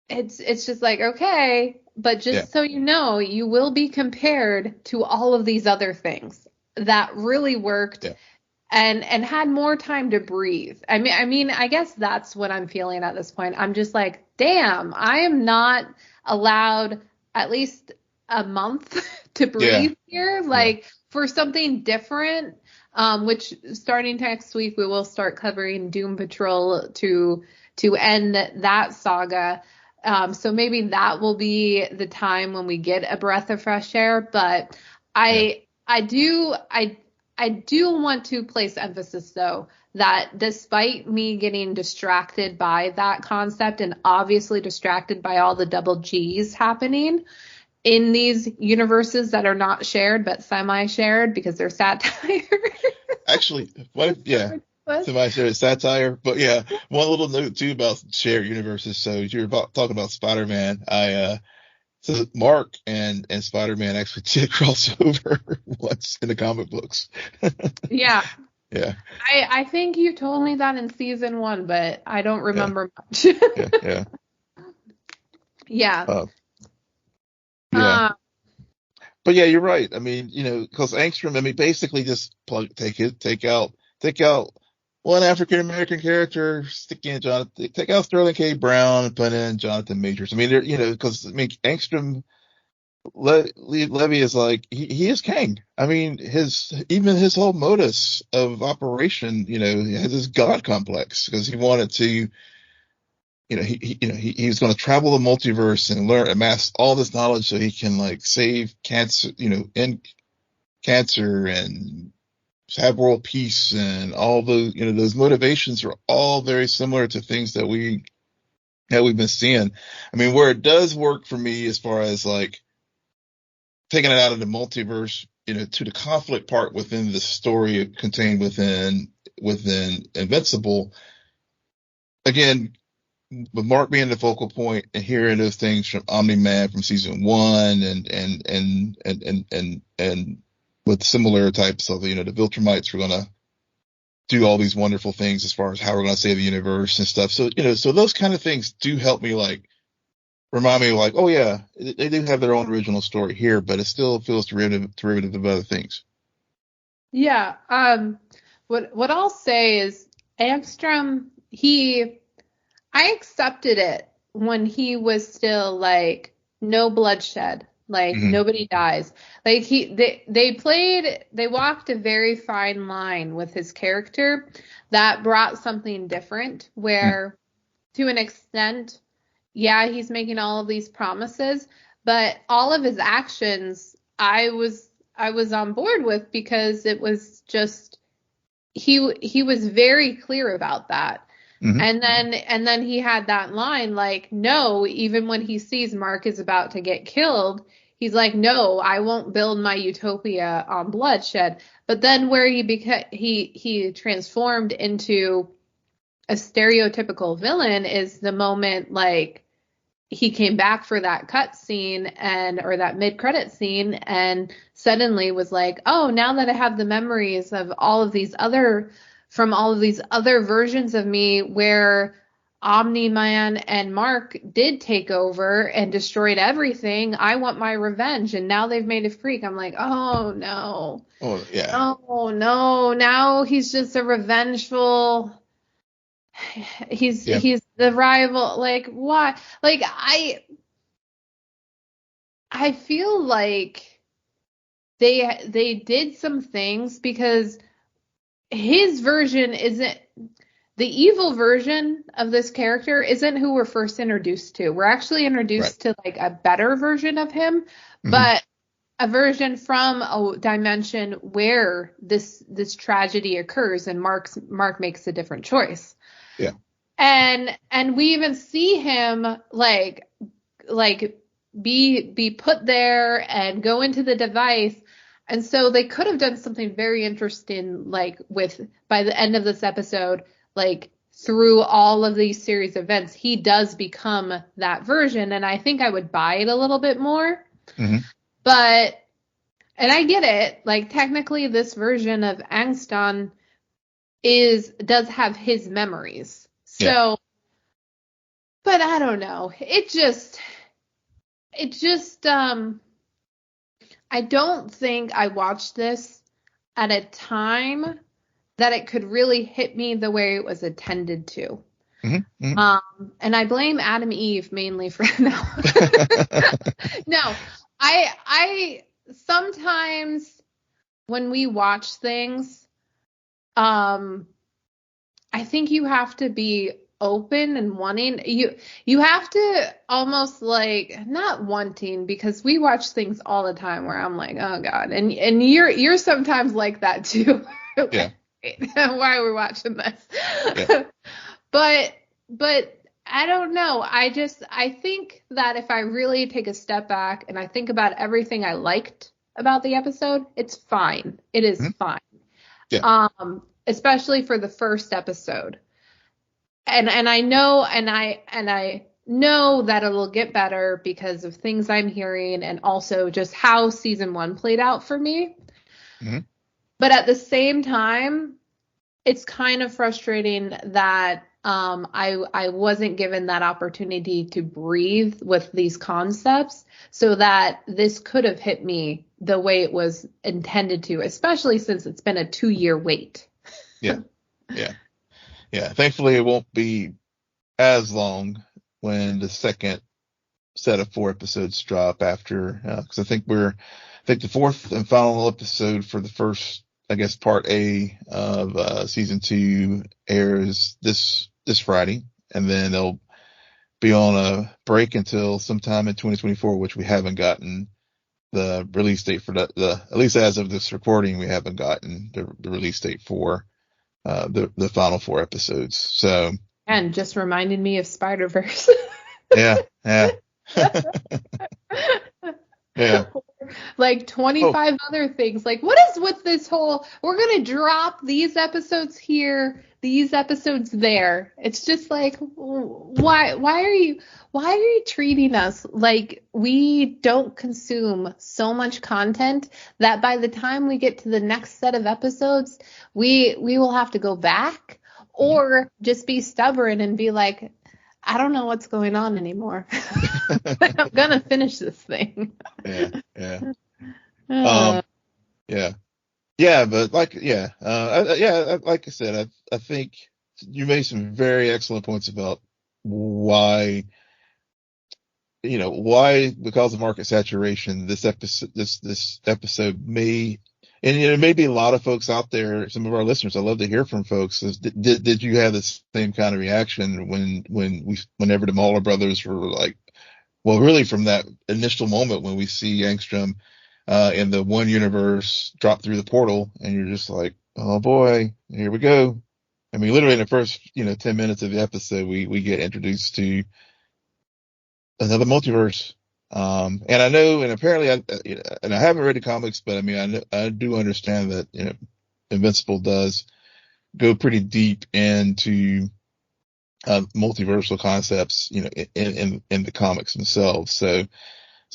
it's just like, okay, but yeah, just so you know, you will be compared to all of these other things that really worked yeah, and had more time to breathe. I mean, I guess that's what I'm feeling at this point. I'm just like, damn, I am not allowed at least a month to yeah, breathe here, yeah, like for something different. Which starting next week we will start covering Doom Patrol to end that saga. So maybe that will be the time when we get a breath of fresh air. But yeah, I do want to place emphasis, though, that despite me getting distracted by that concept and obviously distracted by all the double G's happening in these universes that are not shared but semi-shared because they're satire. Actually, yeah. What? Somebody said it's satire, but yeah, one little note too about shared universes. So you're talking about Spider-Man. So Mark and Spider-Man actually did cross over once in the comic books. Yeah. Yeah, I think you told me that in season 1, but I don't yeah, remember much. yeah, yeah. Yeah. Uh, yeah. Uh, But yeah, you're right. I mean, because Angstrom, I mean, basically just take out one African American character, stick in Jonathan, take out Sterling K. Brown and put in Jonathan Majors. I mean, because I mean, Angstrom Levy is like he is king. I mean, his whole modus of operation, he has this god complex because he wanted to, he was going to travel the multiverse and amass all this knowledge so he can like save cancer, end cancer and have world peace, and all those, those motivations are all very similar to things that we've been seeing. I mean, where it does work for me as far as like taking it out of the multiverse, to the conflict part within the story contained within Invincible. Again, with Mark being the focal point and hearing those things from Omni-Man from season 1 and with similar types of, the Viltrumites were going to do all these wonderful things as far as how we're going to save the universe and stuff. So, so those kind of things do help me, like, remind me, like, oh yeah, they do have their own original story here, but it still feels derivative of other things. Yeah. What I'll say is Angstrom, I accepted it when he was still like no bloodshed, like nobody dies. Like they walked a very fine line with his character that brought something different where to an extent, yeah, he's making all of these promises, but all of his actions I was on board with because it was just he was very clear about that. And then he had that line like, no, even when he sees Mark is about to get killed, he's like, no, I won't build my utopia on bloodshed. But then where he transformed into a stereotypical villain is the moment like he came back for that cut scene or that mid-credit scene and suddenly was like, oh, now that I have the memories of all of these other versions of me where Omni-Man and Mark did take over and destroyed everything, I want my revenge. And now they've made a freak. I'm like, oh no. Oh yeah. Oh no. Now he's just a revengeful. He's the rival. Like, why? Like, I feel like they did some things because his version isn't the evil version of this character isn't who we're first introduced to. We're actually introduced to like a better version of him, but a version from a dimension where this tragedy occurs and Mark makes a different choice. Yeah. And we even see him like be put there and go into the device. And so they could have done something very interesting, like by the end of this episode, like through all of these series of events, he does become that version. And I think I would buy it a little bit more. But, and I get it, like technically this version of Angston does have his memories. So, but I don't know. It just, I don't think I watched this at a time that it could really hit me the way it was intended to. And I blame Adam Eve mainly for No, I sometimes when we watch things, I think you have to be open and wanting. You have to almost like not wanting, because we watch things all the time where I'm like, oh God, and you're sometimes like that too. Yeah. Why are we watching this? Yeah. But I don't know. I think that if I really take a step back and I think about everything I liked about the episode, it's fine. It is fine. Yeah. Especially for the first episode. And I know that it'll get better because of things I'm hearing and also just how season 1 played out for me. But at the same time, it's kind of frustrating that I wasn't given that opportunity to breathe with these concepts so that this could have hit me the way it was intended to, especially since it's been a 2-year wait. Yeah. Thankfully, it won't be as long when the second set of 4 episodes drop after, because I think the 4th and final episode for the first, I guess, part A of season 2 airs this Friday, and then they'll be on a break until sometime in 2024, which we haven't gotten the release date for the at least as of this recording, we haven't gotten the release date for the final 4 episodes. So, and just reminded me of Spider-Verse. yeah. Yeah. Like 25 other things. Like, what is with this whole, we're going to drop these episodes here, these episodes there. It's just like, why are you treating us like we don't consume so much content that by the time we get to the next set of episodes, we will have to go back, or just be stubborn and be like, I don't know what's going on anymore. I'm gonna finish this thing. Yeah. But like I said, I think you made some very excellent points about why, because of market saturation, this episode may, and it may be a lot of folks out there, some of our listeners. I love to hear from folks. Did you have the same kind of reaction whenever the Mauler brothers were like, well, really from that initial moment when we see Angstrom in the one universe drop through the portal, and you're just like, oh boy, here we go. I mean, literally in the first 10 minutes of the episode, we get introduced to another multiverse. And I know, and apparently, I haven't read the comics, but I mean, I do understand that Invincible does go pretty deep into multiversal concepts, in the comics themselves. So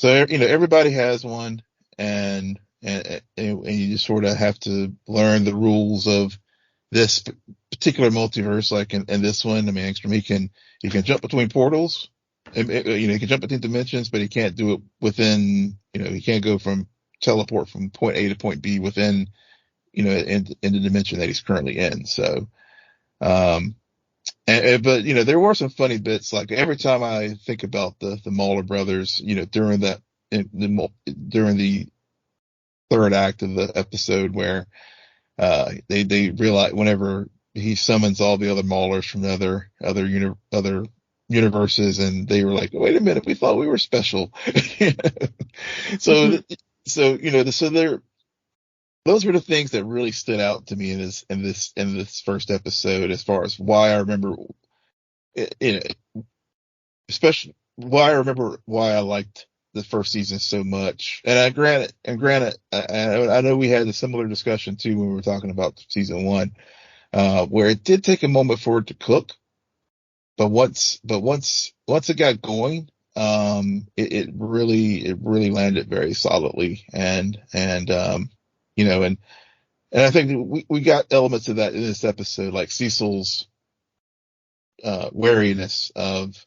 everybody has one, and you just sort of have to learn the rules of this particular multiverse. Like in this one, I mean, Angstrom, he can jump between portals. He can jump between dimensions, but he can't do it within, he can't go teleport from point A to point B within, in the dimension that he's currently in. So, but there were some funny bits. Like every time I think about the Mauler brothers, during the 3rd act of the episode, where they realize, whenever he summons all the other Maulers from the other universes, and they were like, wait a minute, we thought we were special. So those were the things that really stood out to me in this first episode, as far as why I remember especially why I remember why I liked the first season so much. And granted, I know we had a similar discussion too when we were talking about season 1, where it did take a moment for it to cook. But once it got going, it really landed very solidly, and I think we got elements of that in this episode, like Cecil's wariness of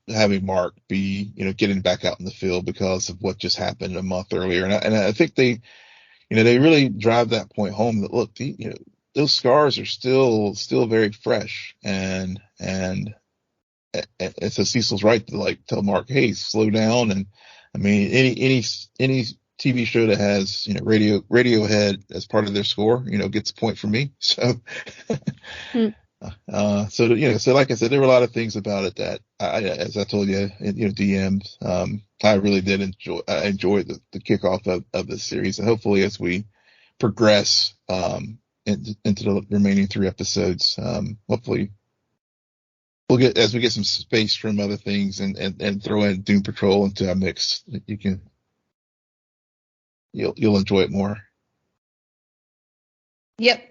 having Mark be, getting back out in the field because of what just happened a month earlier, and I think they really drive that point home, that look, those scars are still very fresh, and so Cecil's right to like tell Mark, hey, slow down. And I mean, any TV show that has Radiohead as part of their score, gets a point from me. So, so like I said, there were a lot of things about it that as I told you, DMs, I really did enjoy. I enjoyed the kickoff of this series, and hopefully as we progress into the remaining 3 episodes, hopefully as we get some space from other things and throw in Doom Patrol into our mix, you'll enjoy it more. Yep.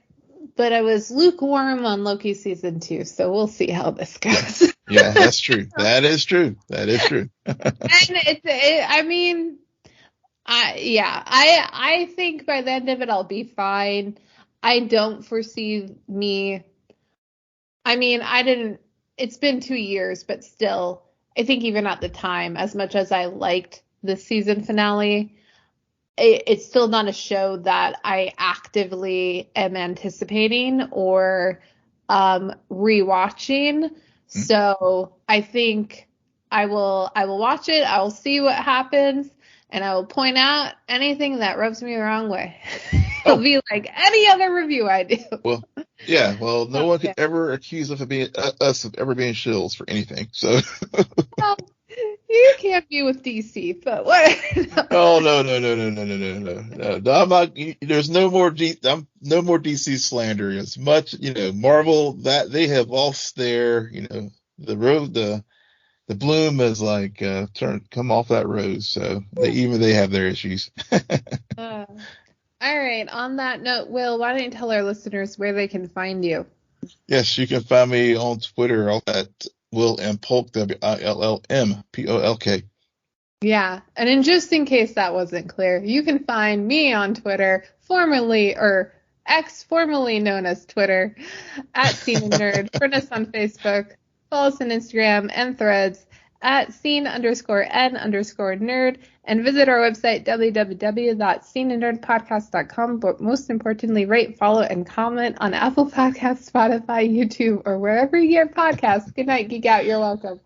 But I was lukewarm on Loki season 2, so we'll see how this goes. Yeah, that's true. That is true. And I think by the end of it, I'll be fine. I don't foresee me. I mean, it's been 2 years, but still, I think even at the time, as much as I liked the season finale, it's still not a show that I actively am anticipating or rewatching. So I think I will watch it. I will see what happens, and I will point out anything that rubs me the wrong way. It'll be like any other review I do. Well, yeah. Well, no one could ever accuse us of being shills for anything. So. Well, you can't be with DC, but what? Oh no. I'm not. There's no more no more DC slander. As much, Marvel, that they have lost their, the road, the bloom is like come off that rose. So they have their issues. All right. On that note, Will, why don't you tell our listeners where they can find you? Yes, you can find me on Twitter at Will M Polk, WILLMPOLK. Yeah, and just in case that wasn't clear, you can find me on Twitter, formerly known as Twitter, at SNN. Friend us on Facebook, follow us on Instagram and Threads at @scene_n_nerd, and visit our website, www.sceneandnerdpodcast.com. But most importantly, rate, follow, and comment on Apple Podcasts, Spotify, YouTube, or wherever you get podcasts. Good night, Geek Out. You're welcome.